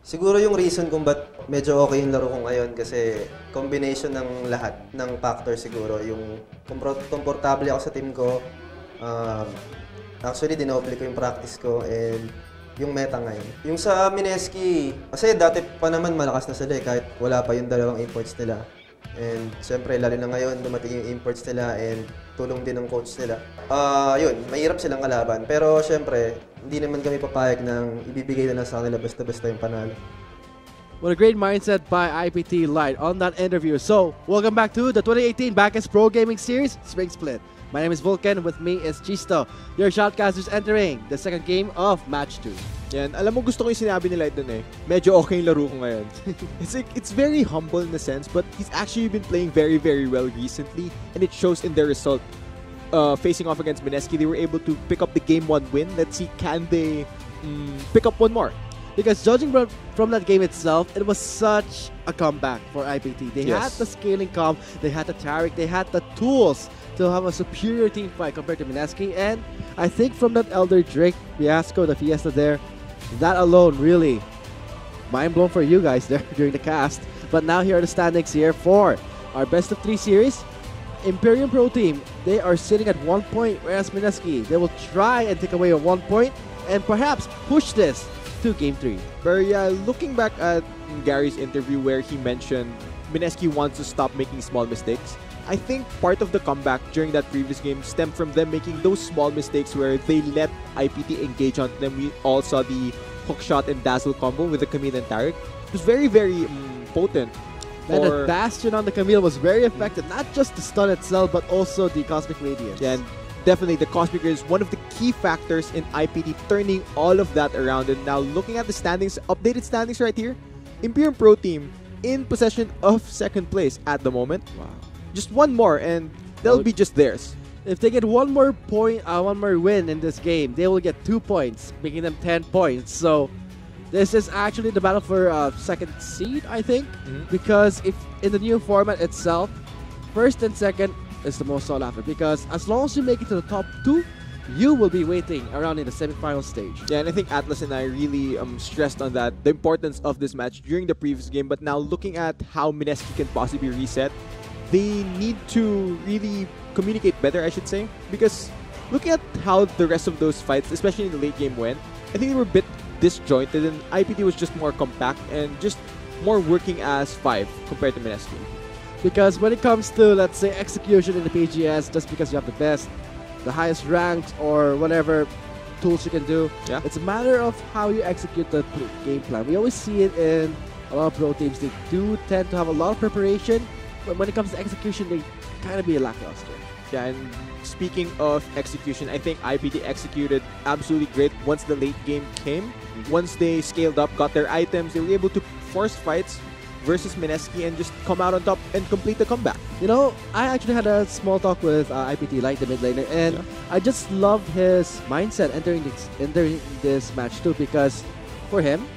Siguro yung reason kung ba't medyo okay yung laro ko ngayon kasi combination ng lahat ng factor siguro. Yung komportable ako sa team ko, um, actually dinoble ko yung practice ko and yung meta ngayon. Yung sa Mineski, kasi dati pa naman malakas na sila kahit wala pa yung dalawang imports nila. And siyempre, lalo na ngayon, dumating yung imports nila and tulong din ng coach nila. Yun, mahirap silang kalaban. Pero siyempre, hindi naman kami papayag ng ibibigay na lang sa kanila basta-basta yung panalo. What a great mindset by IPT Light on that interview. So, welcome back to the 2018 Backus Pro Gaming Series Spring Split. My name is Vulcan, with me is Chisto, your shoutcasters entering the second game of Match 2. Yan, alam mo gusto ko yung sinabi nila dun eh. Medyo okay yung laro ko ngayon. It's very humble in a sense, but he's actually been playing very, very well recently, and it shows in their result. Facing off against Mineski, they were able to pick up the Game 1 win. Let's see, can they pick up one more? Because judging from that game itself, it was such a comeback for IPT. They had the scaling comp, they had the Taric, they had the tools to have a superior team fight compared to Mineski. And I think from that Elder Drake fiasco, the Fiesta there, that alone really mind blown for you guys there during the cast. But now here are the standings here for our best of 3 series. Imperium Pro Team, they are sitting at 1 point, whereas Mineski, they will try and take away a 1 point and perhaps push this to Game 3. But yeah, looking back at Gary's interview where he mentioned Mineski wants to stop making small mistakes, I think part of the comeback during that previous game stemmed from them making those small mistakes where they let IPT engage on them. We all saw the hook shot and dazzle combo with the Camille and Taric. It was very, very potent. And the Bastion on the Camille was very effective. Not just the stun itself, but also the Cosmic Radiance. Yeah, and definitely the Cosmic is one of the key factors in IPT turning all of that around. And now looking at the standings, updated standings right here, Imperium Pro Team in possession of second place at the moment. Wow. Just one more and they'll be just theirs. If they get one more win in this game, they will get 2 points, making them 10 points. So this is actually the battle for second seed, I think, because if in the new format itself, first and second is the most sought after, because as long as you make it to the top 2, you will be waiting around in the semi-final stage. Yeah, and I think Atlas and I really stressed on that, the importance of this match during the previous game. But now looking at how Mineski can possibly reset, they need to really communicate better, I should say. Because looking at how the rest of those fights, especially in the late game went, I think they were a bit disjointed and IPT was just more compact and just more working as 5 compared to Mineski. Because when it comes to, let's say, execution in the PGS, just because you have the best, the highest ranked, or whatever tools you can do, it's a matter of how you execute the game plan. We always see it in a lot of pro teams. They do tend to have a lot of preparation, but when it comes to execution, they kind of be lackluster. Yeah, and speaking of execution, I think IPT executed absolutely great once the late game came. Once they scaled up, got their items, they were able to force fights versus Mineski and just come out on top and complete the comeback. You know, I actually had a small talk with IPT Light, the mid laner, and I just love his mindset entering this match too, because for him,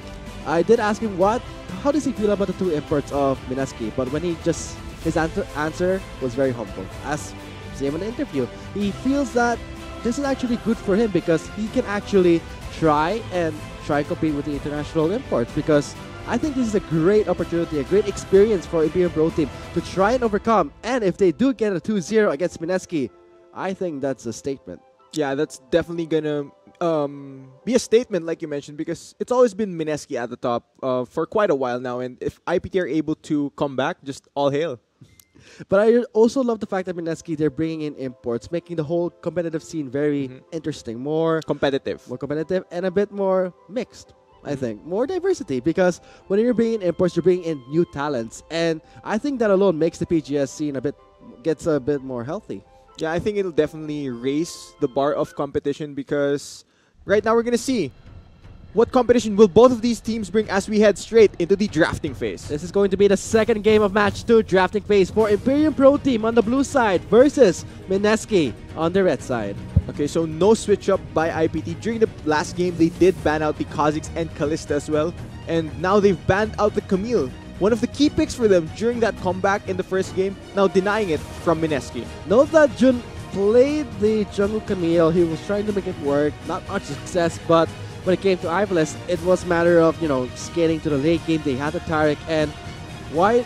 I did ask him how does he feel about the 2 imports of Mineski, but when his answer was very humble. As same in the interview, he feels that this is actually good for him because he can actually try and compete with the international imports, because I think this is a great opportunity, a great experience for Imperium Pro Team to try and overcome. And if they do get a 2-0 against Mineski, I think that's a statement. Yeah, that's definitely gonna be a statement, like you mentioned, because it's always been Mineski at the top for quite a while now. And if IPT are able to come back, just all hail. But I also love the fact that Mineski, they're bringing in imports, making the whole competitive scene very interesting, more competitive, and a bit more mixed. I think more diversity, because when you're bringing in imports, you're bringing in new talents, and I think that alone makes the PGS scene gets a bit more healthy. Yeah, I think it'll definitely raise the bar of competition, because right now we're gonna see what competition will both of these teams bring as we head straight into the drafting phase. This is going to be the second game of Match 2 drafting phase for Imperium Pro Team on the blue side versus Mineski on the red side. Okay, so no switch up by IPT. During the last game, they did ban out the Kha'Zix and Kalista as well. And now they've banned out the Camille, one of the key picks for them during that comeback in the first game, now denying it from Mineski. Note that Jun played the jungle Camille. He was trying to make it work. Not much success, but when it came to Ivalist, it was a matter of, skating to the late game. They had the Tarek, and White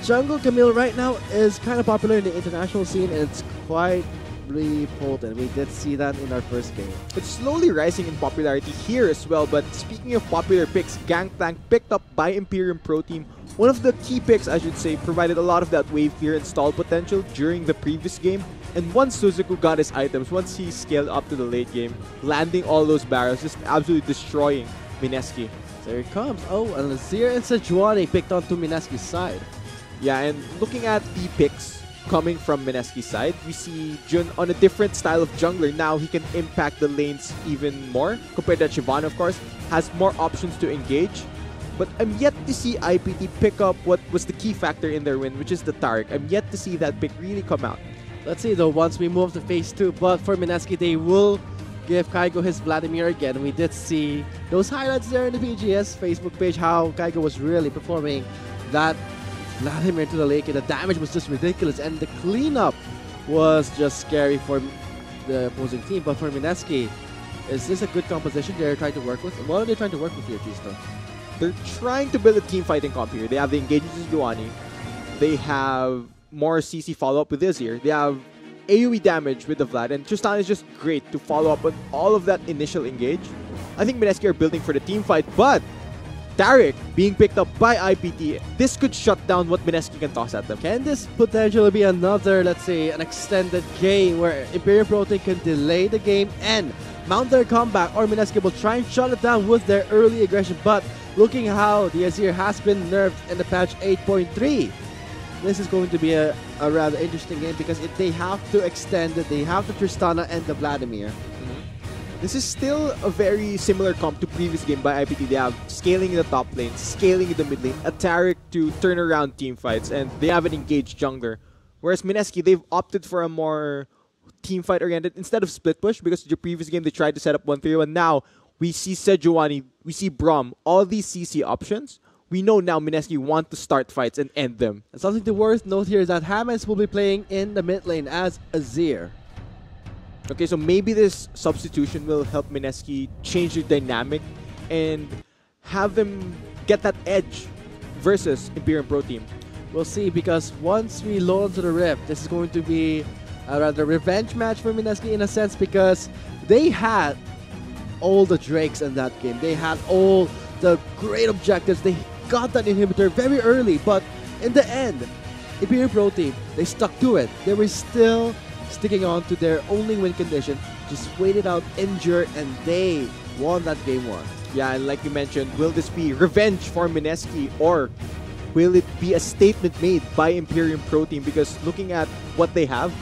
Jungle Camille right now is kind of popular in the international scene, and it's quite really potent. We did see that in our first game. It's slowly rising in popularity here as well, but speaking of popular picks, Gangplank picked up by Imperium Pro Team. One of the key picks, I should say, provided a lot of that wave clear and stall potential during the previous game. And once Suzuku got his items, once he scaled up to the late game, landing all those barrels, just absolutely destroying Mineski. There it comes. Oh, and Azir and Sejuani picked onto Mineski's side. Yeah, and looking at the picks coming from Mineski's side, we see Jun on a different style of jungler. Now he can impact the lanes even more compared to Shyvana, of course. Has more options to engage. But I'm yet to see IPT pick up what was the key factor in their win, which is the Tarek. I'm yet to see that pick really come out. Let's see though, once we move to phase 2. But for Mineski, they will give Kaigo his Vladimir again. We did see those highlights there in the PGS Facebook page, how Kaigo was really performing that Vladimir to the lake, and the damage was just ridiculous, and the cleanup was just scary for the opposing team. But for Mineski, is this a good composition they're trying to work with? What are they trying to work with here, Tristo? They're trying to build a team fighting comp here. They have the engagements with Duani. They have more CC follow-up with Azir. They have AoE damage with the Vlad, and Tristan is just great to follow up on all of that initial engage. I think Mineski are building for the team fight, but Tarek being picked up by IPT, this could shut down what Mineski can toss at them. Can this potentially be another, let's say, an extended game where Imperial Pro Team can delay the game and mount their comeback, or Mineski will try and shut it down with their early aggression? But looking how the Azir has been nerfed in the patch 8.3, this is going to be a rather interesting game, because if they have to extend it, they have the Tristana and the Vladimir. This is still a very similar comp to previous game by IPT. They have scaling in the top lane, scaling in the mid lane, a Tarek to turn around team fights, and they have an engaged jungler. Whereas Mineski, they've opted for a more team fight oriented instead of split push, because the previous game they tried to set up 1-3-1. Now we see Sejuani, we see Braum, all these CC options. We know now Mineski want to start fights and end them. And something to worth note here is that James will be playing in the mid lane as Azir. Okay, so maybe this substitution will help Mineski change the dynamic and have them get that edge versus Imperium Pro Team. We'll see, because once we load into the Rift, this is going to be a rather revenge match for Mineski in a sense, because they had all the Drakes in that game. They had all the great objectives. They got that inhibitor very early, but in the end, Imperial Pro Team, they stuck to it. They were still sticking on to their only win condition, just waited out injured, and they won that game 1. Yeah, and like you mentioned, will this be revenge for Mineski, or will it be a statement made by Imperium Pro Team? Because looking at what they have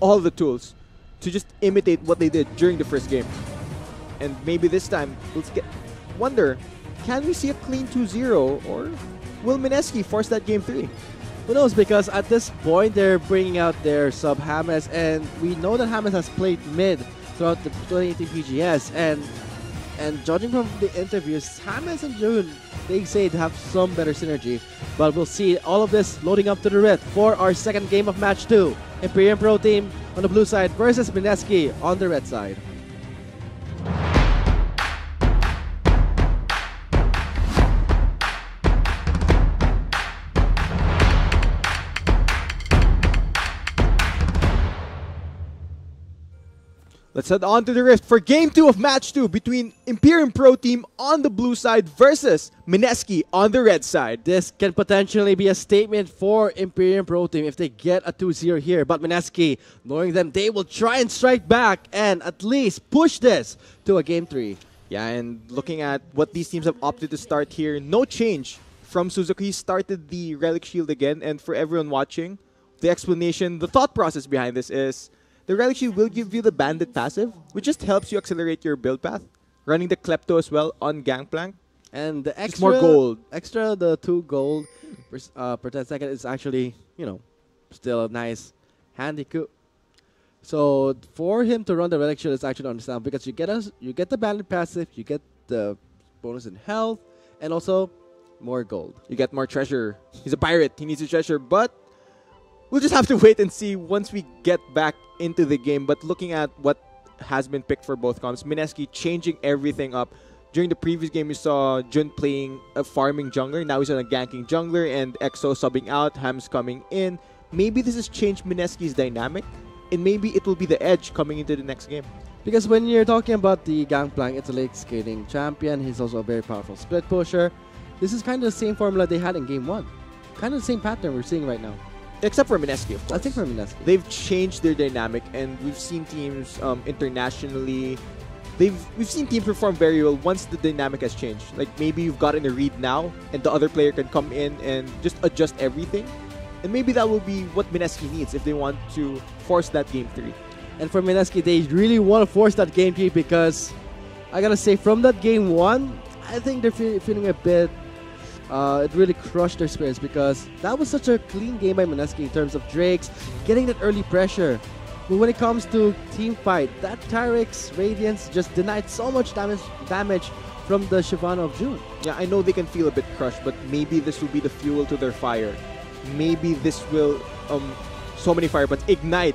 all the tools to just imitate what they did during the first game. And maybe this time, let's wonder, can we see a clean 2-0, or will Mineski force that game 3? Who knows, because at this point, they're bringing out their sub James, and we know that James has played mid throughout the 2018 PGS, and judging from the interviews, James and Jun, they say they have some better synergy, but we'll see all of this loading up to the Rift for our second game of match 2. Imperium Pro Team on the blue side versus Mineski on the red side. Let's head on to the Rift for Game 2 of Match 2 between Imperium Pro Team on the blue side versus Mineski on the red side. This can potentially be a statement for Imperium Pro Team if they get a 2-0 here. But Mineski, knowing them, they will try and strike back and at least push this to a Game 3. Yeah, and looking at what these teams have opted to start here, no change from Suzuki. He started the Relic Shield again, and for everyone watching, the explanation, the thought process behind this is the Relic Shield will give you the Bandit passive, which just helps you accelerate your build path. Running the Klepto as well on Gangplank. And the extra, just more gold. The 2 gold per 10 seconds is actually, still a nice handy coup. So for him to run the Relic Shield is actually understandable, because you get the Bandit passive, you get the bonus in health, and also more gold. You get more treasure. He's a pirate. He needs a treasure, but we'll just have to wait and see once we get back into the game. But looking at what has been picked for both comps. Mineski changing everything up. During the previous game, you saw Jun playing a farming jungler. Now he's on a ganking jungler, and EXO subbing out, Hams coming in. Maybe this has changed Mineski's dynamic, and maybe it will be the edge coming into the next game. Because when you're talking about the Gangplank, it's a late skating champion. He's also a very powerful split pusher. This is kind of the same formula they had in Game 1. Kind of the same pattern we're seeing right now. Except for Mineski, of course. I think for Mineski. They've changed their dynamic, and we've seen teams internationally. We've seen teams perform very well once the dynamic has changed. Like maybe you've gotten a read now, and the other player can come in and just adjust everything. And maybe that will be what Mineski needs if they want to force that Game 3. And for Mineski, they really want to force that Game 3 because I gotta say, from that Game 1, I think they're feeling a bit. It really crushed their spirits because that was such a clean game by Mineski in terms of Drakes, getting that early pressure. But when it comes to team fight, that Tyrix Radiance just denied so much damage from the Shyvana of June. Yeah, I know they can feel a bit crushed, but maybe this will be the fuel to their fire. Maybe this will, so many fire, but ignite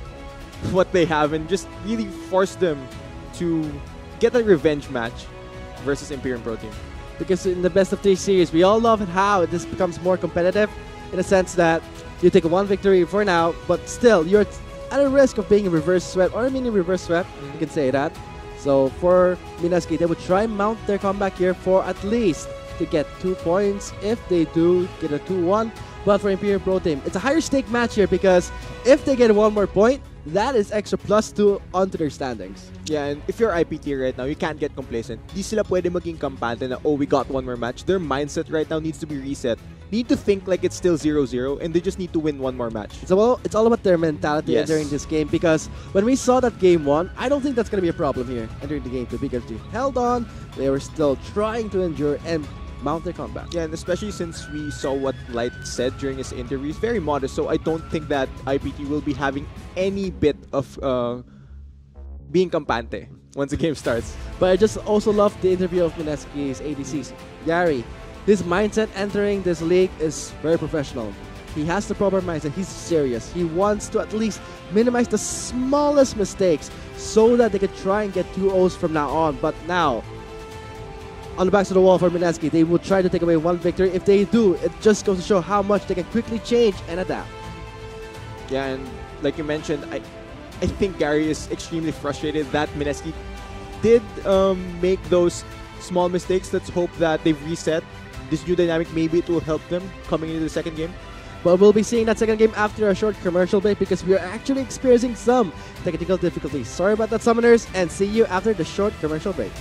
what they have and just really force them to get a revenge match versus Imperium Pro Team. Because in the best of 3 series, we all love how this becomes more competitive in a sense that you take one victory for now, but still you're at a risk of being reverse swept or a mini reverse swept, you can say that. So for Mineski, they would try and mount their comeback here for at least to get 2 points if they do get a 2-1. But for Imperial Pro Team, it's a higher stake match here because if they get 1 more point, that is extra +2 onto their standings. Yeah, and if you're IPT right now, you can't get complacent. Di sila pwede maging kampante na, oh, we got 1 more match. Their mindset right now needs to be reset. Need to think like it's still 0-0 and they just need to win 1 more match. It's all about their mentality entering this game because when we saw that Game 1, I don't think that's going to be a problem here entering the Game 2 because they held on, they were still trying to endure and mount their comeback. Yeah, and especially since we saw what Light said during his interview, he's very modest, so I don't think that IPT will be having any bit of being kampante once the game starts. But I just also love the interview of Mineski's ADCs. Gary, his mindset entering this league is very professional. He has the proper mindset. He's serious. He wants to at least minimize the smallest mistakes so that they can try and get 2-0s from now on. But now, on the backs of the wall for Mineski, they will try to take away 1 victory. If they do, it just goes to show how much they can quickly change and adapt. Yeah, and like you mentioned, I think Gary is extremely frustrated that Mineski did make those small mistakes. Let's hope that they've reset this new dynamic. Maybe it will help them coming into the second game. But we'll be seeing that second game after a short commercial break because we are actually experiencing some technical difficulties. Sorry about that, Summoners, and see you after the short commercial break.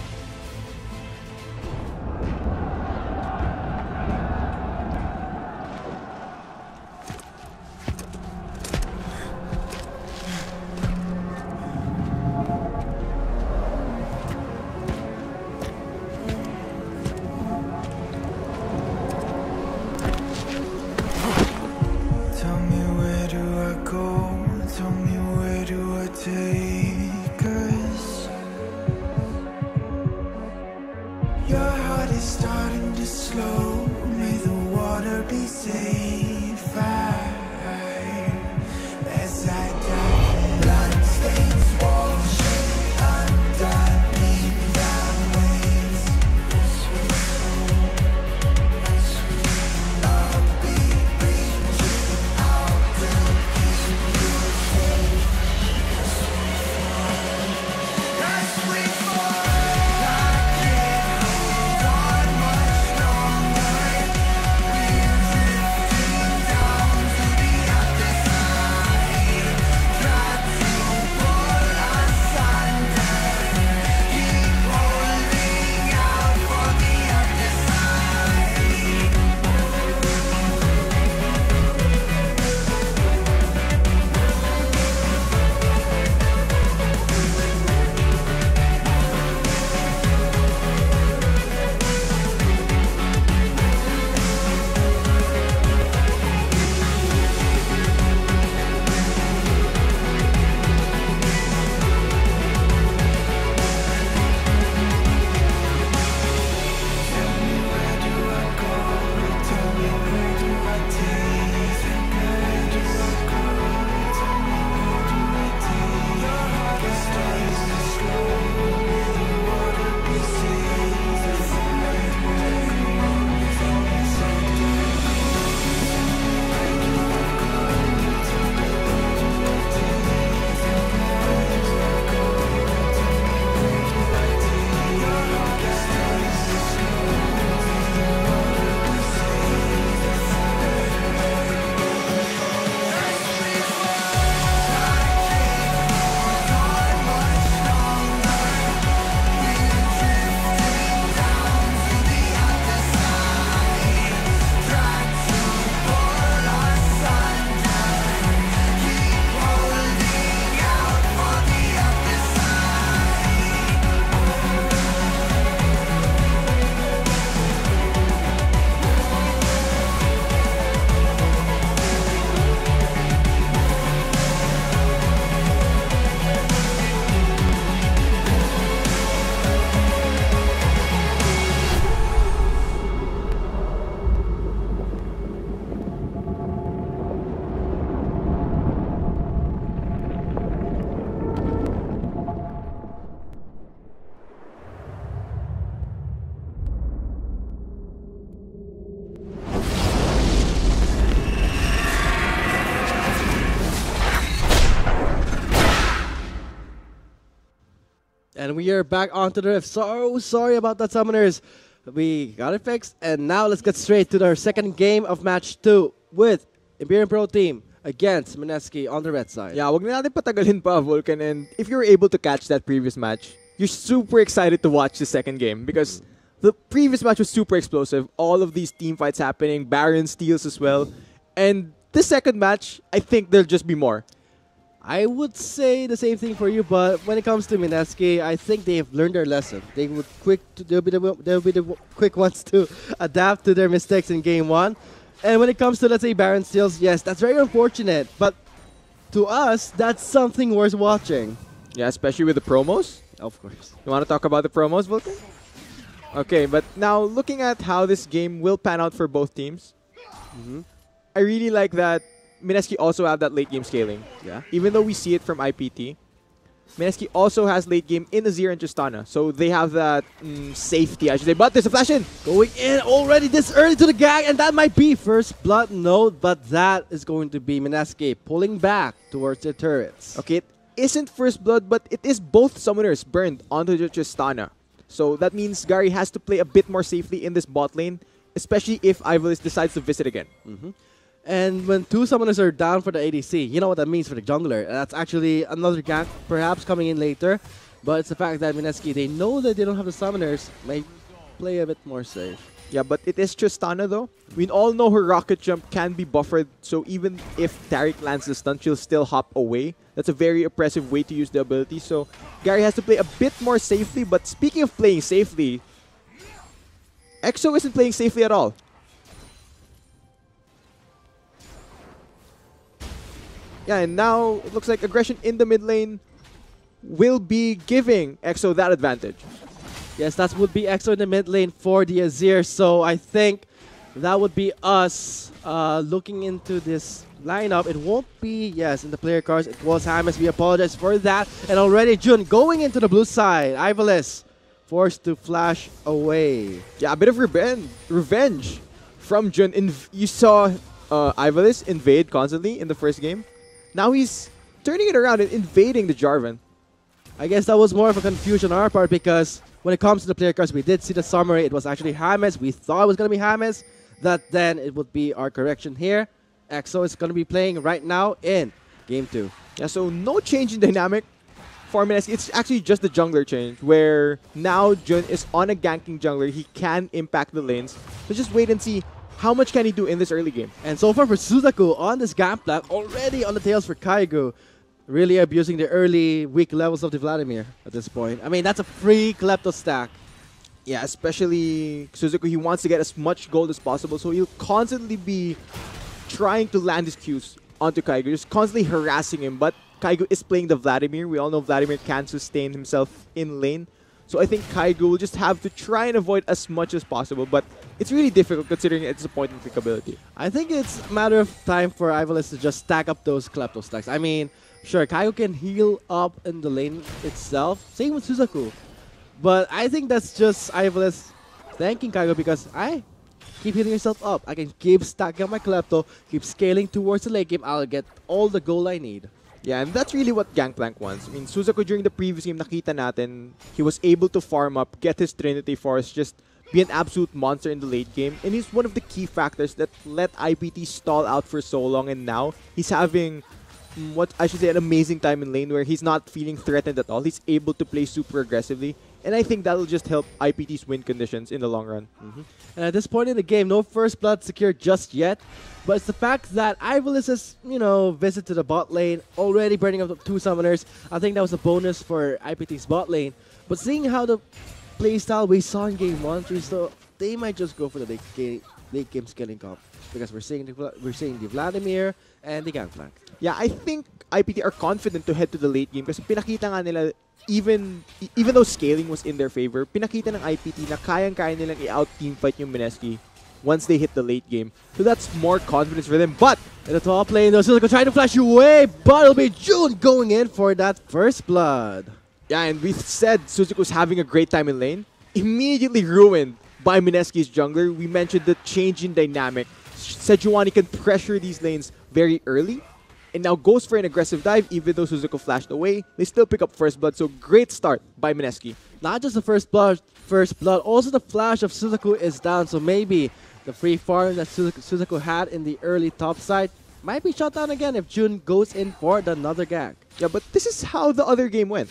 And we are back onto the rift. So sorry about that, Summoners. We got it fixed. And now let's get straight to our second game of match 2 with Imperial Pro Team against MSK on the red side. Yeah, wag na natin patagalin pa, Vulcan. And if you were able to catch that previous match, you're super excited to watch the second game because the previous match was super explosive. All of these team fights happening, Baron steals as well. And the second match, I think there'll just be more. I would say the same thing for you, but when it comes to MSK, I think they've learned their lesson. They'll be the quick ones to adapt to their mistakes in game 1. And when it comes to, let's say, Baron steals, yes, that's very unfortunate. But to us, that's something worth watching. Yeah, especially with the promos. Of course. You want to talk about the promos, Vulcan? Okay, but now looking at how this game will pan out for both teams, I really like that MSK also have that late game scaling. Yeah. Even though we see it from IPT, MSK also has late game in Azir and Tristana. So they have that safety, I should say. But there's a flash in! Going in already this early to the gang, and that might be first blood, no, but that is going to be MSK pulling back towards the turrets. Okay, it isn't first blood, but it is both summoners burned onto the Tristana. So that means Gary has to play a bit more safely in this bot lane, especially if Ivalice decides to visit again. And when 2 summoners are down for the ADC, you know what that means for the jungler. That's actually another gank perhaps coming in later. But it's the fact that MSK, they know that they don't have the summoners, may play a bit more safe. Yeah, but it is Tristana though. We all know her rocket jump can be buffered, so even if Taric lands the stun, she'll still hop away. That's a very oppressive way to use the ability, so Gary has to play a bit more safely. But speaking of playing safely, EXO isn't playing safely at all. Yeah, and now it looks like aggression in the mid lane will be giving EXO that advantage. Yes, that would be EXO in the mid lane for the Azir. So I think that would be us looking into this lineup. It won't be, yes, in the player cards. It was Hamas. We apologize for that. And already Jun going into the blue side. Ivalice forced to flash away. Yeah, a bit of revenge from Jun. You saw Ivalice invade constantly in the first game. Now he's turning it around and invading the Jarvan. I guess that was more of a confusion on our part because when it comes to the player cards, we did see the summary. It was actually Hamas. We thought it was going to be Hamas. That then it would be our correction here. EXO is going to be playing right now in game 2. Yeah, so no change in dynamic for MSK. It's actually just the jungler change where now Jun is on a ganking jungler. He can impact the lanes. So just wait and see how much can he do in this early game. And so far for Suzaku on this gank plan, already on the tails for Kaigo. Really abusing the early weak levels of the Vladimir at this point. I mean, that's a free Klepto stack. Yeah, especially Suzaku, he wants to get as much gold as possible, so he'll constantly be trying to land his Qs onto Kaigo, just constantly harassing him. But Kaigo is playing the Vladimir. We all know Vladimir can sustain himself in lane. So I think Kaigo will just have to try and avoid as much as possible, but it's really difficult considering it's a point and click ability. I think it's a matter of time for Ivalice to just stack up those Klepto stacks. I mean, sure, Kaigo can heal up in the lane itself. Same with Suzaku. But I think that's just Ivalice thanking Kaigo because I keep healing yourself up. I can keep stacking up my Klepto, keep scaling towards the late game. I'll get all the gold I need. Yeah, and that's really what Gangplank wants. I mean, Suzaku during the previous game, nakita natin, he was able to farm up, get his Trinity Force, just be an absolute monster in the late game. And he's one of the key factors that let IPT stall out for so long. And now, he's having, what I should say, an amazing time in lane where he's not feeling threatened at all. He's able to play super aggressively. And I think that'll just help IPT's win conditions in the long run. And at this point in the game, no first blood secured just yet. But it's the fact that Ivalice has, visit to the bot lane, already burning up the 2 summoners. I think that was a bonus for IPT's bot lane. But seeing how the playstyle we saw in game 1, 3, so they might just go for the late game scaling comp. Because we're seeing the Vladimir and the Gangplank. Yeah, I think IPT are confident to head to the late game kasi pinakita nga nila even though scaling was in their favor, pinakita ng IPT na kayang-kaya nilang i-out-teamfight yung MSK once they hit the late game. So that's more confidence for them. But in the top lane, though, Suzaku trying to flash away, but it'll be Jun going in for that first blood. Yeah, and we said Suzuku's having a great time in lane. Immediately ruined by MSK's jungler. We mentioned the change in dynamic. Sejuani can pressure these lanes very early. and now goes for an aggressive dive. Even though Suzuko flashed away, they still pick up first blood. So great start by Mineski. Not just the first blood, also the flash of Suzuku is down. So maybe the free farm that Suzuku had in the early top side might be shut down again if Jun goes in for another gank. Yeah, but this is how the other game went.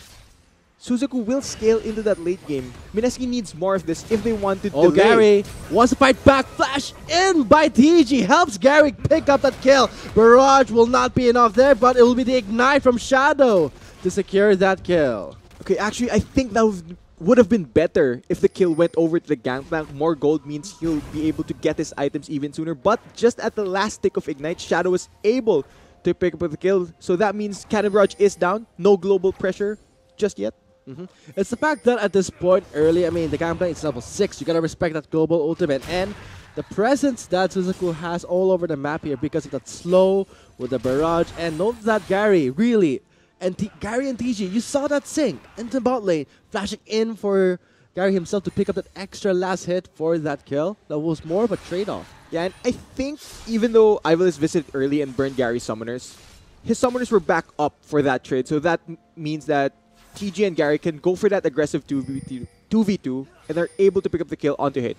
Suzuku will scale into that late game. Mineski needs more of this if they want to delay. Gary wants to fight back. Flash in by TG. Helps Gary pick up that kill. Barrage will not be enough there, but it will be the ignite from Shadow to secure that kill. Okay, actually, I think that would have been better if the kill went over to the Gangplank. More gold means he'll be able to get his items even sooner. But just at the last tick of Ignite, Shadow was able to pick up the kill. So that means Cannon Barrage is down. No global pressure just yet. It's the fact that at this point early, I mean, the Gangplank is level 6. You gotta respect that global ultimate and the presence that Suzuku has all over the map here because of that slow with the barrage. And note that Gary really, and Gary and TG, you saw that sync into bot lane, flashing in for Gary himself to pick up that extra last hit for that kill. That was more of a trade-off. Yeah, and I think even though Ivalice visited early and burned Gary's summoners, his summoners were back up for that trade. So that means that TG and Gary can go for that aggressive 2v2 and they're able to pick up the kill onto hit.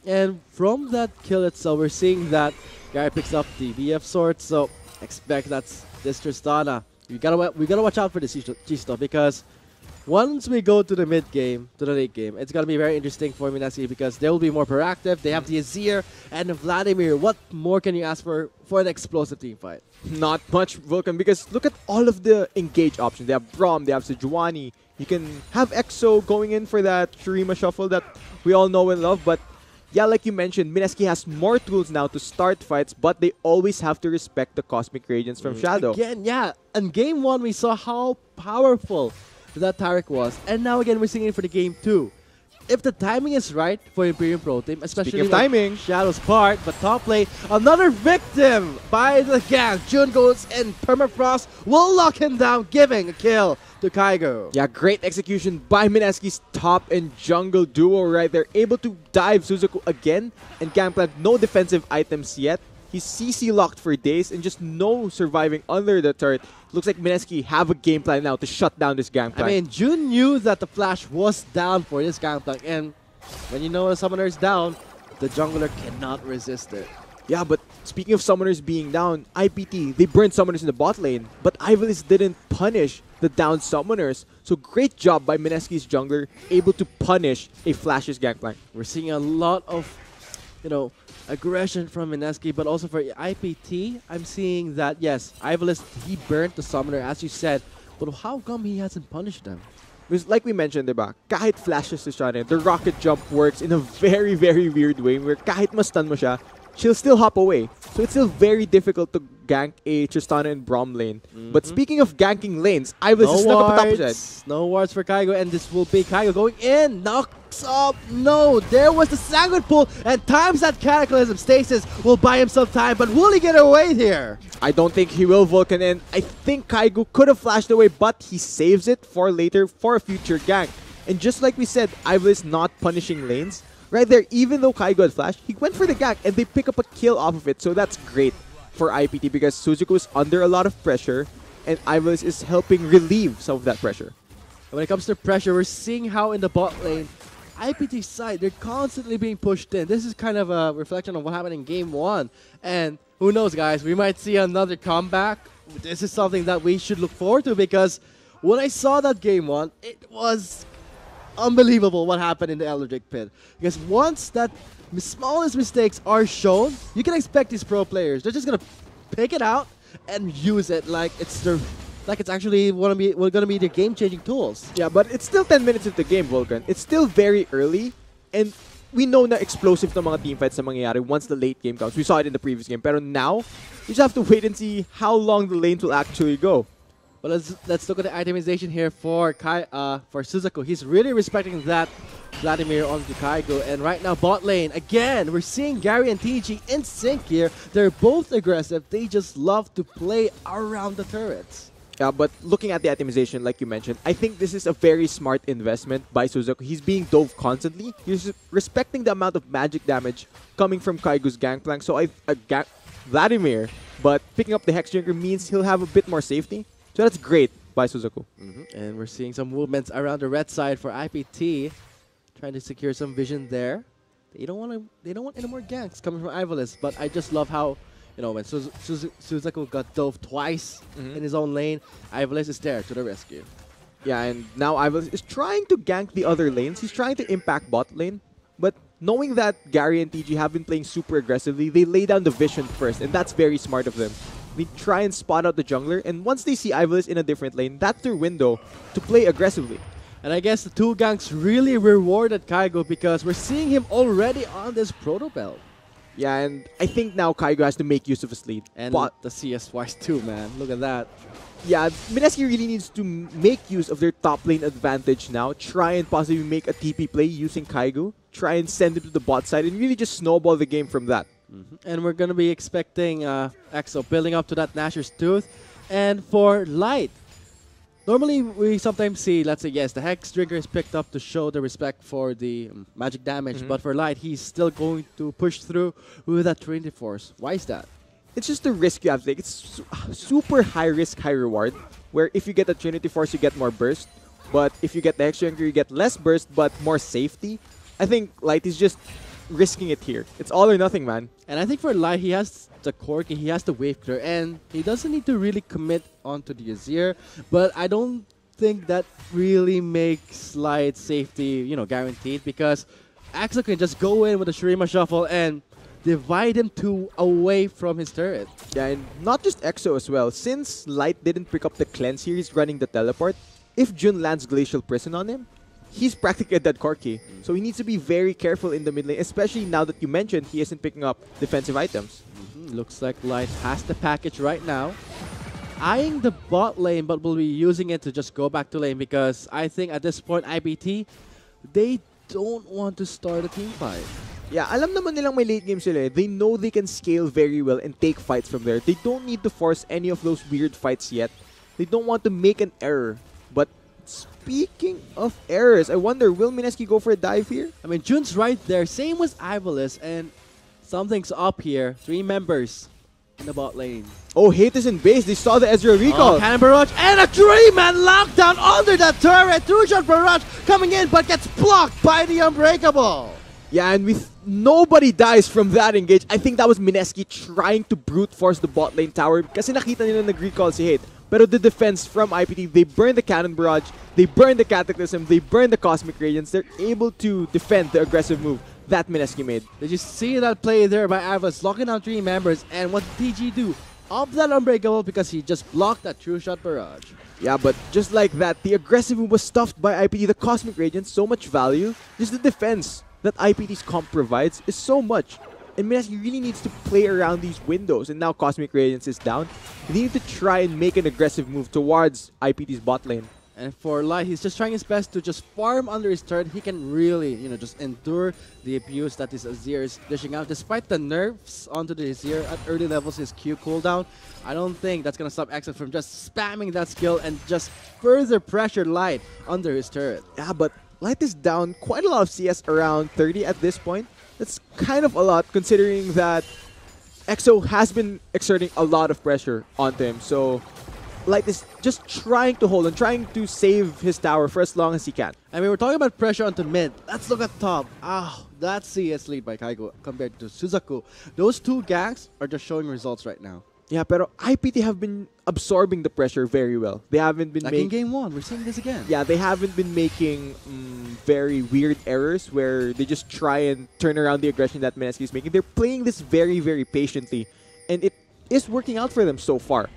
And from that kill itself, we're seeing that Gary picks up the VF sword. So expect that's this Tristana. We gotta watch out for this G-Stuff because once we go to the mid game, to the late game, it's gonna be very interesting for Mineski because they will be more proactive. They have the Azir and the Vladimir. What more can you ask for an explosive team fight? Not much, Vulcan, because look at all of the engage options. They have Braum, they have Sejuani. You can have EXO going in for that Shurima shuffle that we all know and love. But yeah, like you mentioned, Mineski has more tools now to start fights, but they always have to respect the Cosmic Radiance from Shadow. Again, yeah. In game 1, we saw how powerful that Taric was. And now again, we're seeing it for the game 2. If the timing is right for Imperium Pro Team, especially Speaking of timing, Shadow's part, but top lane, another victim by the gang. Jun goes in, Permafrost will lock him down, giving a kill to Kaigo. Yeah, great execution by Mineski's top and jungle duo right there. Able to dive Suzuku again, and Gangplank no defensive items yet. He's CC locked for days and just no surviving under the turret. Looks like Mineski have a game plan now to shut down this Gangplank. I mean, Jun knew that the flash was down for this Gangplank, and when you know a summoner is down, the jungler cannot resist it. Yeah, but speaking of summoners being down, IPT, they burned summoners in the bot lane, but Ivalice didn't punish the down summoners. So great job by Mineski's jungler, able to punish a Flash's Gangplank. We're seeing a lot of, aggression from Mineski, but also for IPT, I'm seeing that, yes, Ivalice, he burnt the summoner, as you said, but how come he hasn't punished them? Because like we mentioned, diba, kahit flashes to siya, the rocket jump works in a very, very weird way where kahit ma-stun mo siya, she'll still hop away. So it's still very difficult to gank a Tristana and Braum lane. But speaking of ganking lanes, Ivalice is stuck up atop siya. No wards for Kaigo, and this will be Kaigo going in. Knocks up. No, there was the Sanguine Pool, and times that Cataclysm. Stasis will buy himself time, but will he get away here? I don't think he will, Vulcan, and I think Kaigo could have flashed away, but he saves it for later for a future gank. And just like we said, Ivalice not punishing lanes. Right there, even though Kaigo had flashed, he went for the gank and they pick up a kill off of it. So that's great for IPT because Suzuku is under a lot of pressure and Ivalice is helping relieve some of that pressure. When it comes to pressure, we're seeing how in the bot lane, IPT's side, they're constantly being pushed in. This is kind of a reflection of what happened in game 1. And who knows, guys, we might see another comeback. This is something that we should look forward to because when I saw that game 1, it was unbelievable what happened in the Eldritch Pit. Because once that smallest mistakes are shown, you can expect these pro players, they're just gonna pick it out and use it like it's actually gonna be their game-changing tools. Yeah, but it's still 10 minutes into the game, Vulcan. It's still very early, and we know na explosive na mga teamfights na mangyayari once the late game comes. We saw it in the previous game, pero now, you just have to wait and see how long the lanes will actually go. But let's look at the itemization here for Suzuku. He's really respecting that Vladimir onto Kaigo. And right now, bot lane, again, we're seeing Gary and TG in sync here. They're both aggressive. They just love to play around the turrets. Yeah, but looking at the itemization, like you mentioned, I think this is a very smart investment by Suzuku. He's being dove constantly. He's respecting the amount of magic damage coming from Kaigo's Gangplank. So Vladimir, but picking up the Hex Drinker means he'll have a bit more safety. So that's great by Suzaku. And we're seeing some movements around the red side for IPT, trying to secure some vision there. They don't want any more ganks coming from Ivalis, but I just love how, when Suzaku got dove twice in his own lane, Ivalis is there to the rescue. Yeah, and now Ivalis is trying to gank the other lanes. He's trying to impact bot lane, but knowing that Gary and TG have been playing super aggressively, they lay down the vision first, and that's very smart of them. They try and spot out the jungler, and once they see Ivalis in a different lane, that's their window to play aggressively. And I guess the two ganks really rewarded Kaigo because we're seeing him already on this Proto Belt. Yeah, and I think now Kaigo has to make use of his lead. And the CS twice too, man. Look at that. Yeah, MSK really needs to make use of their top lane advantage now. Try and possibly make a TP play using Kaigo. Try and send him to the bot side and really just snowball the game from that. And we're going to be expecting EXO building up to that Nashor's Tooth. And for Light, normally we sometimes see, let's say, yes, the Hex Drinker is picked up to show the respect for the magic damage. But for Light, he's still going to push through with that Trinity Force. Why is that? It's just the risk you have to take. It's super high risk, high reward. Where if you get the Trinity Force, you get more burst. But if you get the Hex Drinker, you get less burst, but more safety. I think Light is just risking it here. It's all or nothing, man. And I think for Light, he has the Corki, he has the Wave Clear, and he doesn't need to really commit onto the Azir. But I don't think that really makes Light safety, guaranteed, because Axel can just go in with a Shurima Shuffle and divide him away from his turret. Yeah, and not just EXO as well. Since Light didn't pick up the cleanse here, he's running the teleport. If Jun lands Glacial Prison on him, he's practically a dead Corki. So he needs to be very careful in the mid lane, especially now that you mentioned he isn't picking up defensive items. Looks like Light has the package right now. Eyeing the bot lane, but will be using it to just go back to lane because I think at this point, IPT, they don't want to start a team fight. Yeah, alam naman nilang may late game sila. They know they can scale very well and take fights from there. They don't need to force any of those weird fights yet. They don't want to make an error. But speaking of errors, I wonder, will MSK go for a dive here? I mean, Jun's right there. Same with Ivalis, and something's up here. 3 members in the bot lane. Oh, hate is in base. They saw the Ezreal recall. Cannon Barrage and a 3-man lockdown under the turret. 2-shot Barrage coming in, but gets blocked by the Unbreakable. Yeah, and with nobody dies from that engage, I think that was MSK trying to brute force the bot lane tower kasi nakita nila nag-recall si Hate. Pero the defense from IPT, they burn the Cannon Barrage, they burn the Cataclysm, they burn the Cosmic Radiance. They're able to defend the aggressive move that MSK made. Did you see that play there by Ivalis, locking down 3 members? And what did TG do? Up that Unbreakable because he just blocked that True Shot Barrage. Yeah, but just like that, the aggressive move was stuffed by IPT. The Cosmic Radiance, so much value. Just the defense that IPT's comp provides is so much. And MSK really needs to play around these windows. And now Cosmic Radiance is down. They need to try and make an aggressive move towards IPT's bot lane. And for Light, he's just trying his best to just farm under his turret. He can really, just endure the abuse that his Azir is dishing out. Despite the nerfs onto the Azir at early levels, his Q cooldown, I don't think that's going to stop Axel from just spamming that skill and just further pressure Light under his turret. Yeah, but Light is down quite a lot of CS, around 30 at this point. That's kind of a lot considering that EXO has been exerting a lot of pressure onto him. So Light is just trying to hold and trying to save his tower for as long as he can. I mean, we're talking about pressure onto mid. Let's look at top. That CS lead by Kaigo compared to Suzaku. Those 2 ganks are just showing results right now. Yeah, pero IPT have been absorbing the pressure very well. They haven't been in game 1, we're seeing this again. Yeah, they haven't been making very weird errors where they just try and turn around the aggression that MSK is making. They're playing this very, very patiently. And it is working out for them so far.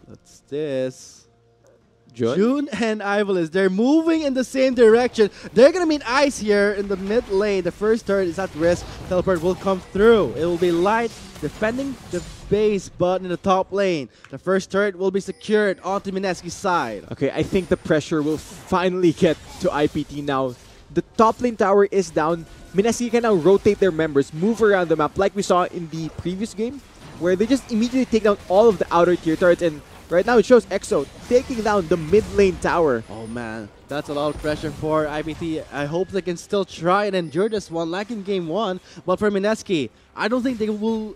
What's this? Jun and Ivalis, they're moving in the same direction. They're going to meet Ice here in the mid lane. The first turret is at risk. Teleport will come through. It will be Light defending the base, but in the top lane. The first turret will be secured onto MSK's side. Okay, I think the pressure will finally get to IPT now. The top lane tower is down. MSK can now rotate their members, move around the map like we saw in the previous game, where they just immediately take down all of the outer tier turrets. And right now it shows EXO taking down the mid lane tower. Oh man, that's a lot of pressure for IPT. I hope they can still try and endure this one like in game 1. But for MSK, I don't think they will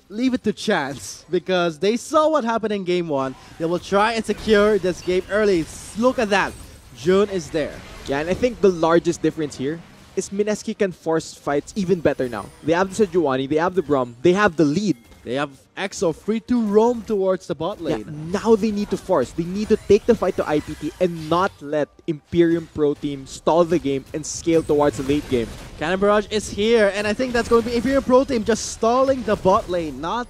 leave it to chance because they saw what happened in game 1. They will try and secure this game early. Look at that. Jun is there. Yeah, and I think the largest difference here is MSK can force fights even better now. They have the Sejuani, they have the Braum, they have the lead. They have EXO free to roam towards the bot Yeah, lane. now they need to force. They need to take the fight to IPT and not let Imperium Pro Team stall the game and scale towards the late game. Cannon Barrage is here, and I think that's going to be Imperial Pro Team just stalling the bot lane, not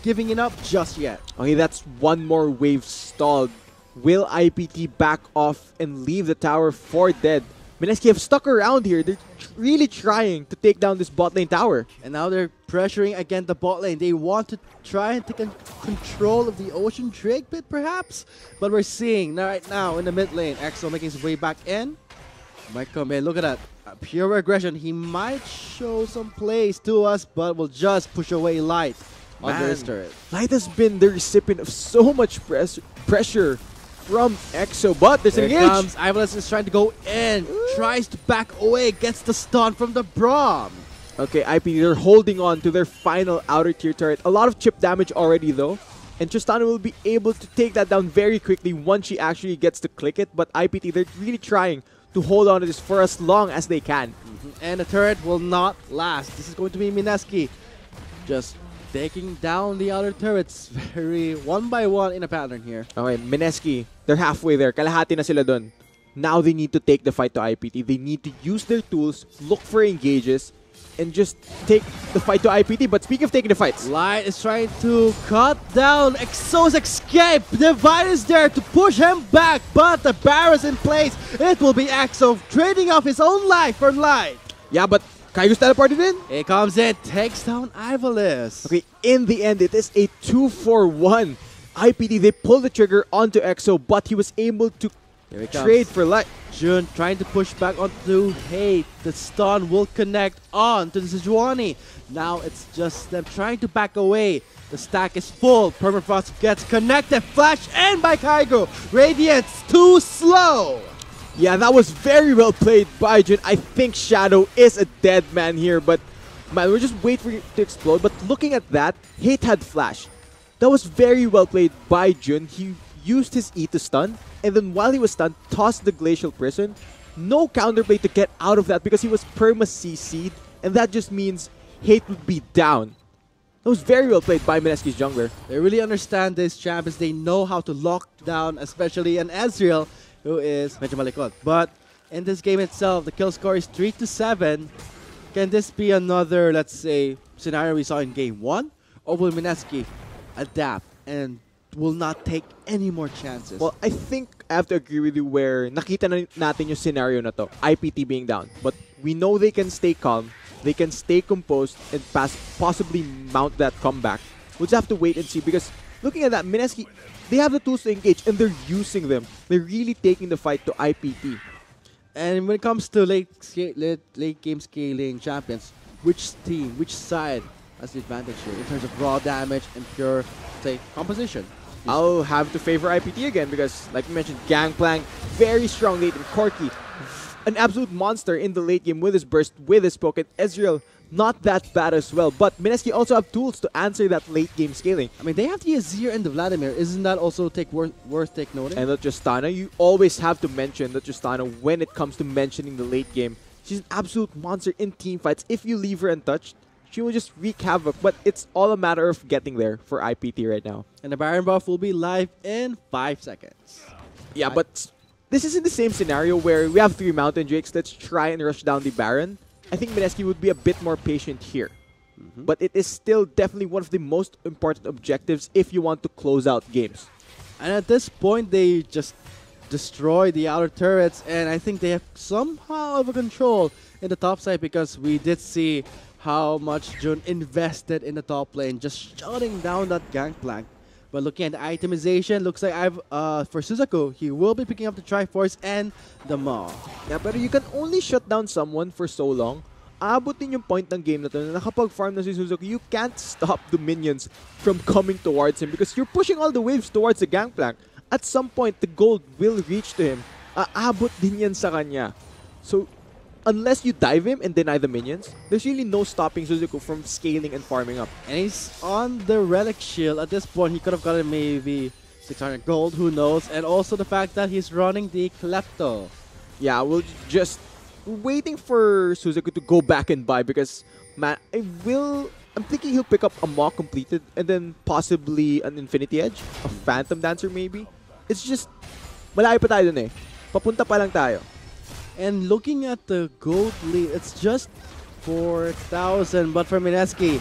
giving it up just yet. Okay, that's one more wave stalled. Will IPT back off and leave the tower for dead? MSK have stuck around here. They're really trying to take down this bot lane tower. And now they're pressuring again the bot lane. They want to try and take control of the Ocean Drake pit, perhaps? But we're seeing right now in the mid lane, EXO making his way back in. Might come in. Look at that. Pure aggression. He might show some plays to us, but will just push away Light under his turret. Light has been the recipient of so much pressure from EXO, but there's an Here engage. comes Ivalis is trying to go in, tries to back away, gets the stun from the Braum. Okay, IPT, they're holding on to their final outer tier turret. A lot of chip damage already though. And Tristana will be able to take that down very quickly once she actually gets to click it. But IPT, they're really trying to hold on to this for as long as they can. And the turret will not last. This is going to be Mineski just taking down the other turrets very one by one in a pattern here. Okay, MSK, they're halfway there. Kalahati na sila dun. Now they need to take the fight to IPT. They need to use their tools, look for engages, and just take the fight to IPT. But speaking of taking the fights, Light is trying to cut down EXO's escape. Divide is there to push him back, but the barrel's in place. It will be EXO trading off his own life for Light. yeah, but Kaigo's teleported in. It comes in, takes down Ivalis. Okay, in the end, it is a 2-for-1. IPT, they pull the trigger onto EXO, but he was able to Here he comes. trade for light. Jun trying to push back onto Hate. The stun will connect on to the Sejuani. Now it's just them trying to back away. The stack is full. Permafrost gets connected. Flash in by Kaigo. Radiance too slow. Yeah, that was very well played by Jun. I think Shadow is a dead man here, but man, we're just waiting for it to explode. But looking at that, Hate had flash. That was very well played by Jun. He used his E to stun, and then while he was stunned, tossed the Glacial Prison. No counterplay to get out of that because he was perma-CC'd, and that just means Hate would be down. That was very well played by MSK's jungler. They really understand these champions. They know how to lock down, especially an Ezreal, who is medyo malikot. But in this game itself, the kill score is 3-7. Can this be another, let's say, scenario we saw in game 1? Or will Mineski adapt and will not take any more chances? Well, I think I have to agree with you where nakita na natin yung scenario na to, IPT being down. But we know they can stay calm, they can stay composed, and possibly mount that comeback. We'll just have to wait and see because looking at that, MSK, they have the tools to engage and they're using them. They're really taking the fight to IPT. And when it comes to late game scaling champions, which team, which side has the advantage here in terms of raw damage and pure, say, composition? I'll have to favor IPT again because, like we mentioned, Gangplank, very strong late, and Corki, an absolute monster in the late game with his burst, with his poke, and Ezreal, not that bad as well. But MSK also have tools to answer that late game scaling. I mean, they have the Azir and the Vladimir. Isn't that also worth take noting? And the Tristana, you always have to mention the Tristana when it comes to mentioning the late game. She's an absolute monster in team fights. If you leave her untouched, she will just wreak havoc. But it's all a matter of getting there for IPT right now. And the Baron buff will be live in 5 seconds. Yeah, but this isn't the same scenario where we have 3 Mountain Drakes. Let's try and rush down the Baron. I think MSK would be a bit more patient here. But it is still definitely one of the most important objectives if you want to close out games. And at this point, they just destroy the outer turrets. And I think they have somehow of a control in the top side because we did see how much Jun invested in the top lane, just shutting down that Gangplank. But looking at the itemization, looks like for Suzaku, he will be picking up the Triforce and the Maw. Yeah, but you can only shut down someone for so long. Aabot din yung point ng game na to na nakapag-farm na si Suzaku, you can't stop the minions from coming towards him because you're pushing all the waves towards the Gangplank. At some point, the gold will reach to him. Aabot din yan sa kanya. So, unless you dive him and deny the minions, there's really no stopping Suzuku from scaling and farming up. And he's on the Relic Shield. At this point, he could have gotten maybe 600 gold, who knows? And also the fact that he's running the Klepto. Yeah, we'll just waiting for Suzuku to go back and buy because, man, I'm thinking he'll pick up a Mock completed and then possibly an Infinity Edge, a Phantom Dancer maybe. It's just, malayo pa tayo dun eh. Papunta pa lang tayo. And looking at the gold lead, it's just 4,000. But for Mineski,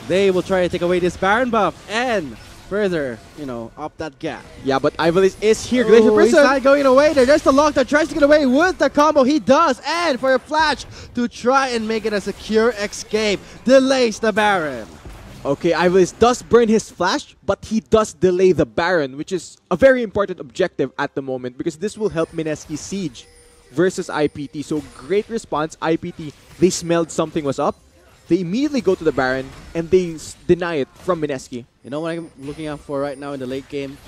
they will try to take away this Baron buff and further, up that gap. Yeah, but Ivalice is here. Glacier He's Prison. not going away there. There's the lock that tries to get away with the combo. He does. And for a flash to try and make it a secure escape, delays the Baron. Okay, Ivalice does burn his flash, but he does delay the Baron, which is a very important objective at the moment because this will help Mineski siege versus IPT. So great response, IPT. They smelled something was up. They immediately go to the Baron and they deny it from Mineski. You know what I'm looking out for right now in the late game?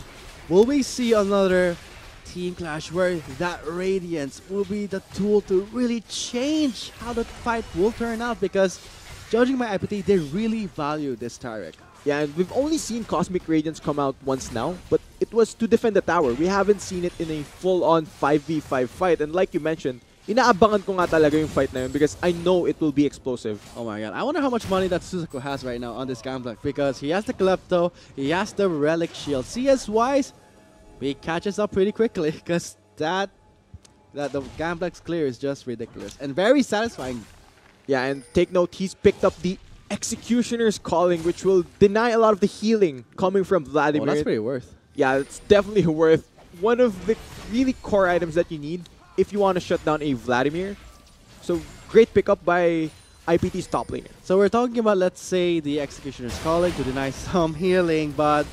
Will we see another team clash where that Radiance will be the tool to really change how the fight will turn out? Because judging by IPT, they really value this Tarek. Yeah, and we've only seen Cosmic Radiance come out once now, but it was to defend the tower. We haven't seen it in a full-on 5v5 fight. And like you mentioned, inaabangan ko nga talaga yung fight na yun because I know it will be explosive. Oh my god, I wonder how much money that Suzuku has right now on this Gambler because he has the Klepto, he has the Relic Shield. CS-wise, he catches up pretty quickly because the Gambler's clear is just ridiculous and very satisfying. Yeah, and take note, he's picked up the Executioner's Calling, which will deny a lot of the healing coming from Vladimir. Oh, that's pretty worth. Yeah, it's definitely worth one of the really core items that you need if you want to shut down a Vladimir. So, great pickup by IPT's top laner. So we're talking about, let's say, the Executioner's Calling to deny some healing, but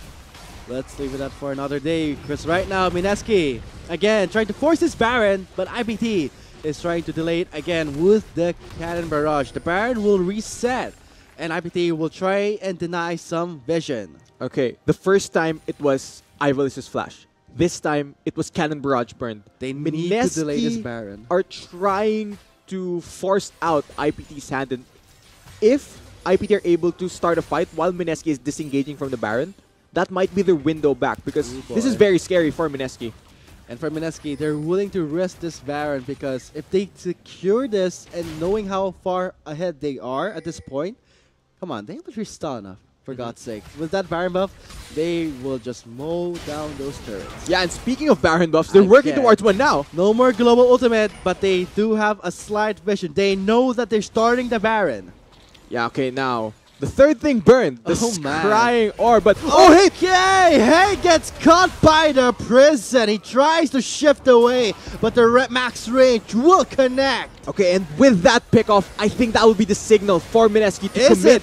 let's leave it up for another day. Because right now, Mineski, again, trying to force his Baron, but IPT is trying to delay it again with the Cannon Barrage. The Baron will reset, and IPT will try and deny some vision. Okay, the first time it was Ivalice's flash. This time, it was Cannon Barrage burned. They need to delay this Baron. Are trying to force out IPT's hand. And if IPT are able to start a fight while Mineski is disengaging from the Baron, that might be their window back because this is very scary for Mineski. And for Mineski, they're willing to risk this Baron because if they secure this and knowing how far ahead they are at this point, come on, they will restore enough. For God's sake. With that Baron buff, they will just mow down those turrets. Yeah, and speaking of Baron buffs, they're working towards one now. No more global ultimate, but they do have a slight vision. They know that they're starting the Baron. Yeah, okay, now, the third thing burned. The Scrying Orb, but... Oh, hey! Hey gets caught by the prison. He tries to shift away, but the max range will connect. Okay, and with that pickoff, I think that will be the signal for Mineski to commit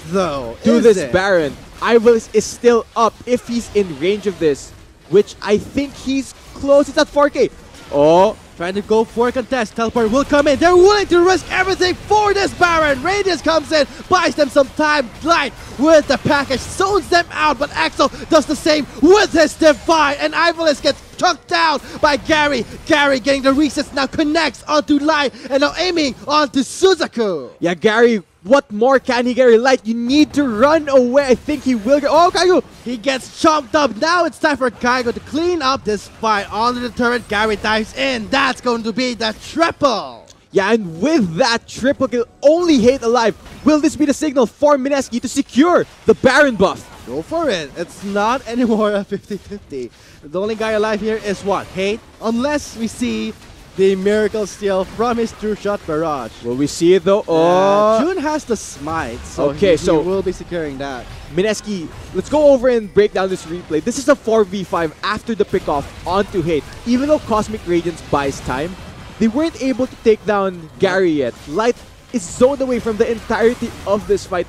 to this Baron. Ivalice is still up if he's in range of this, which I think he's close. It's at 4K. Oh, trying to go for a contest. Teleport will come in. They're willing to risk everything for this Baron. Radius comes in, buys them some time. Light with the package, zones them out, but Axel does the same with his Divine, and Ivalice gets chucked down by Gary. Gary getting the resets now, connects onto Light, and now aiming onto Suzuku. Yeah, Gary, what more can he get? Light, you need to run away. I think he will get... Oh, Kaigo! He gets chomped up. Now it's time for Kaigo to clean up this fight. Onto the turret, Gary dives in. That's going to be the triple. Yeah, and with that triple kill, only Hate alive. Will this be the signal for Mineski to secure the Baron buff? Go for it. It's not anymore a 50-50. The only guy alive here is what? Hate? Unless we see the Miracle Steal from his True Shot Barrage. Will we see it though? Oh, June has the Smite, so okay, he will be securing that. Mineski, let's go over and break down this replay. This is a 4v5 after the pickoff onto Hate. Even though Cosmic Radiance buys time, they weren't able to take down Gary yet. Light is zoned away from the entirety of this fight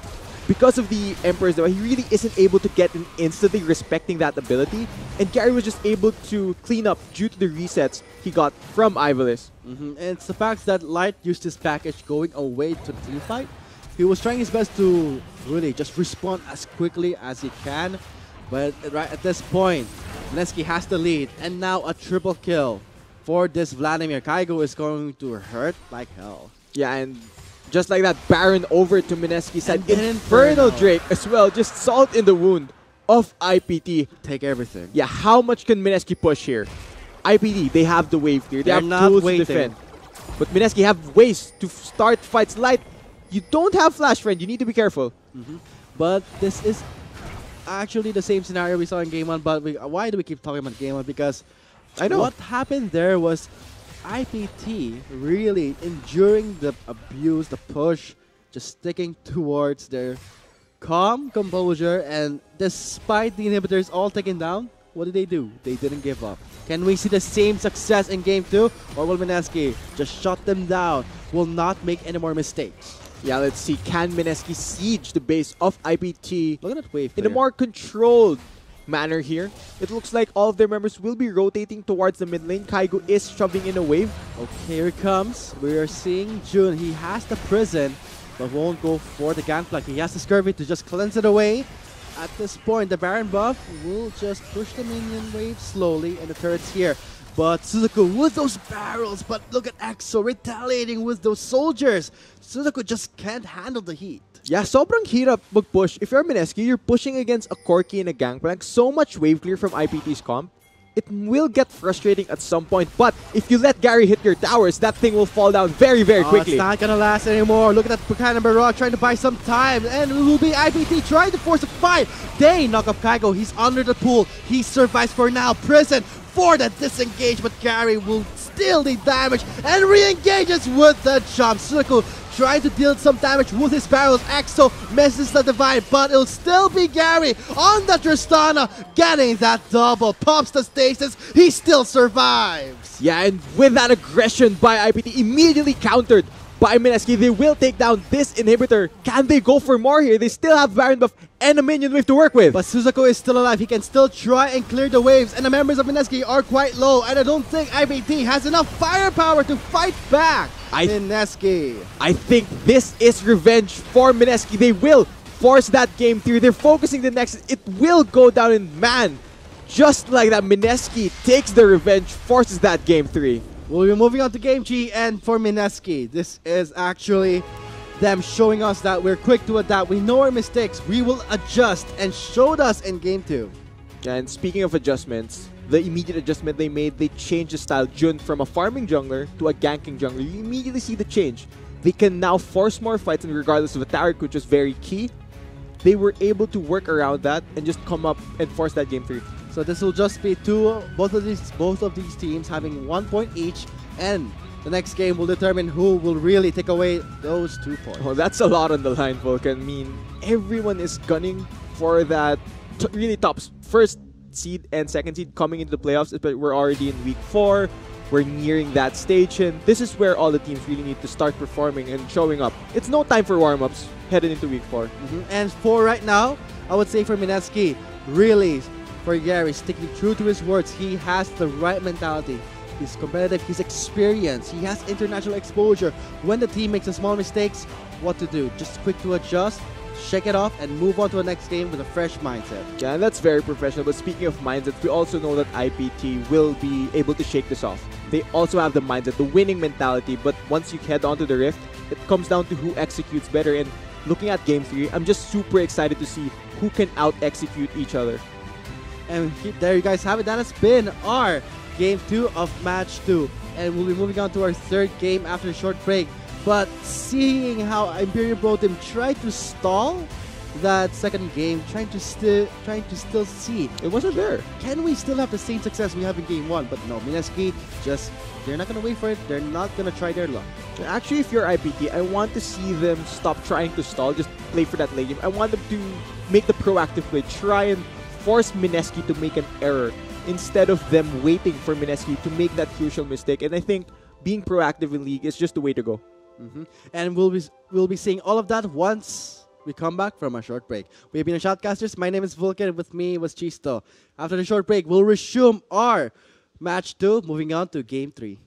because of the Emperor's though. He really isn't able to get in instantly, respecting that ability. And Gary was just able to clean up due to the resets he got from Ivalice. And it's the fact that Light used his package going away to the team fight. He was trying his best to really just respond as quickly as he can. But right at this point, Mineski has the lead. And now a triple kill for this Vladimir. Kaigo is going to hurt like hell. Yeah, and just like that, Baron over to Mineski's side. And then Infernal Inferno. Drake as well. Just salt in the wound of IPT. Take everything. Yeah, how much can Mineski push here? IPT, they have the wave clear. They They're have not tools waiting. to defend. But Mineski have ways to start fights light. You don't have Flash Friend. You need to be careful. But this is actually the same scenario we saw in Game 1. But why do we keep talking about Game 1? Because I know. what happened there was IPT really enduring the abuse, the push, just sticking towards their calm composure. And despite the inhibitors all taken down, what did they do? They didn't give up. Can we see the same success in Game 2? Or will Mineski just shut them down, will not make any more mistakes? Yeah, let's see. Can Mineski siege the base of IPT Look at that wave in a clear. more controlled manner here? It looks like all of their members will be rotating towards the mid lane. Kaigo is shoving in a wave. Okay, here it comes. We are seeing Jun. He has the prison, but won't go for the Gangplank. He has the Scurvy to just cleanse it away. At this point, the Baron buff will just push the minion wave slowly, and the turret's here. But Suzuku with those barrels, but look at EXO retaliating with those soldiers. Suzuku just can't handle the heat. Yeah, sobrang hirap mag-push. If you're Mineski, you're pushing against a Corki and a Gangplank. So much wave clear from IPT's comp. It will get frustrating at some point, but if you let Gary hit your towers, that thing will fall down very, very quickly. It's not gonna last anymore. Look at that Buchanan Baroque trying to buy some time, and it will be IPT trying to force a fight. They knock up Kaigo. He's under the pool. He survives for now. Prison for the disengage, but Gary will steal the damage and re-engages with the jump. Suzuku trying to deal some damage with his barrels. EXO misses the divide, but it'll still be Gary on the Tristana getting that double. Pops the stasis, he still survives. Yeah, and with that aggression by IPT, immediately countered by Mineski, they will take down this inhibitor. Can they go for more here? They still have Baron buff and a minion wave to work with. But Suzuku is still alive. He can still try and clear the waves, and the members of Mineski are quite low, and I don't think IPT has enough firepower to fight back. Mineski. I think this is revenge for Mineski. They will force that game through. They're focusing the next. It will go down in man. Just like that, Mineski takes the revenge, forces that game 3. We'll be moving on to Game G, and for Mineski, this is actually them showing us that we're quick to adapt. We know our mistakes. We will adjust, and showed us in Game 2. And speaking of adjustments, the immediate adjustment they made, they changed the style. Jun from a farming jungler to a ganking jungler. You immediately see the change. They can now force more fights, and regardless of attack, which was very key, they were able to work around that and just come up and force that game 3. So this will just be both of these teams having 1 point each, and the next game will determine who will really take away those 2 points. Oh, that's a lot on the line, Vulcan. I mean, everyone is gunning for that really top first seed and second seed coming into the playoffs, but we're already in week 4. We're nearing that stage, and this is where all the teams really need to start performing and showing up. It's no time for warm-ups headed into week 4. And for right now, I would say for Mineski, really, for Gary, sticking true to his words, he has the right mentality. He's competitive, he's experienced, he has international exposure. When the team makes a small mistakes, what to do? Just quick to adjust, shake it off, and move on to the next game with a fresh mindset. Yeah, and that's very professional. But speaking of mindsets, we also know that IPT will be able to shake this off. They also have the mindset, the winning mentality. But once you head onto the Rift, it comes down to who executes better. And looking at Game 3, I'm just super excited to see who can out-execute each other. And there you guys have it. That has been our Game 2 of Match 2. And we'll be moving on to our third game after a short break. But seeing how Imperial Pro Team tried to stall that second game, trying to still see, It wasn't there. can we still have the same success we have in Game 1? But no, Mineski they're not going to wait for it. They're not going to try their luck. Actually, if you're IPT, I want to see them stop trying to stall, just play for that late game. I want them to make the proactive play, try and force Mineski to make an error instead of them waiting for Mineski to make that crucial mistake. And I think being proactive in League is just the way to go. And we'll be seeing all of that once we come back from a short break. We've been Shoutcasters. My name is Vulcan, and with me was Chisto. After the short break, we'll resume our Match 2, moving on to Game 3.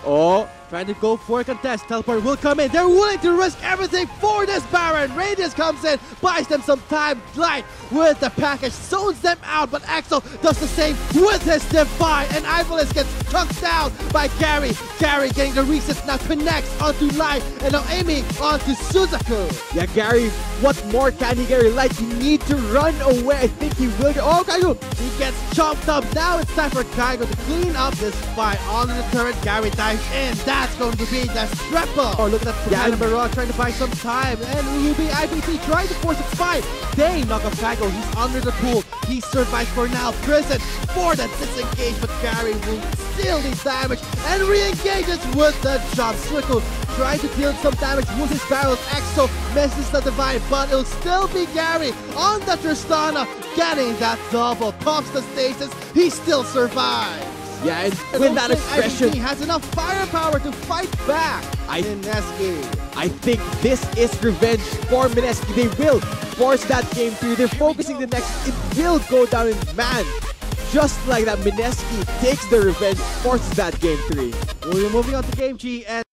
Oh, trying to go for a contest. Teleport will come in. They're willing to risk everything for this Baron. Radius comes in, buys them some time. Light with the package, zones them out, but Axel does the same with his Divine, and Ivalis gets chunked down by Gary. Gary getting the reset now, connects onto Light, and now aiming onto Suzaku. Yeah, Gary, what more can he get? Like, you need to run away. I think he will get. Oh, Kaigo! He gets chopped up. Now it's time for Kaigo to clean up this fight. On the turret, Gary dives in. That's going to be the triple. Oh, look at that. Yeah, Barrage trying to buy some time. And Ruby IPT trying to force a fight. They knock off Kaigo. He's under the pool. He survives for now. Prison for the disengage, but Gary will still need damage and re-engages with the jump. Swickle trying to deal some damage with his barrels. Exo misses the Divine, but it'll still be Gary on the Tristana, getting that double. Pops the stasis. He still survives. Yeah, and with that expression, he has enough firepower to fight back. MSK. I think this is revenge for Mineski. They will force that game through. They're focusing the next. It will go down in man. Just like that, Mineski takes the revenge, forces that game 3. We're moving on to game G, and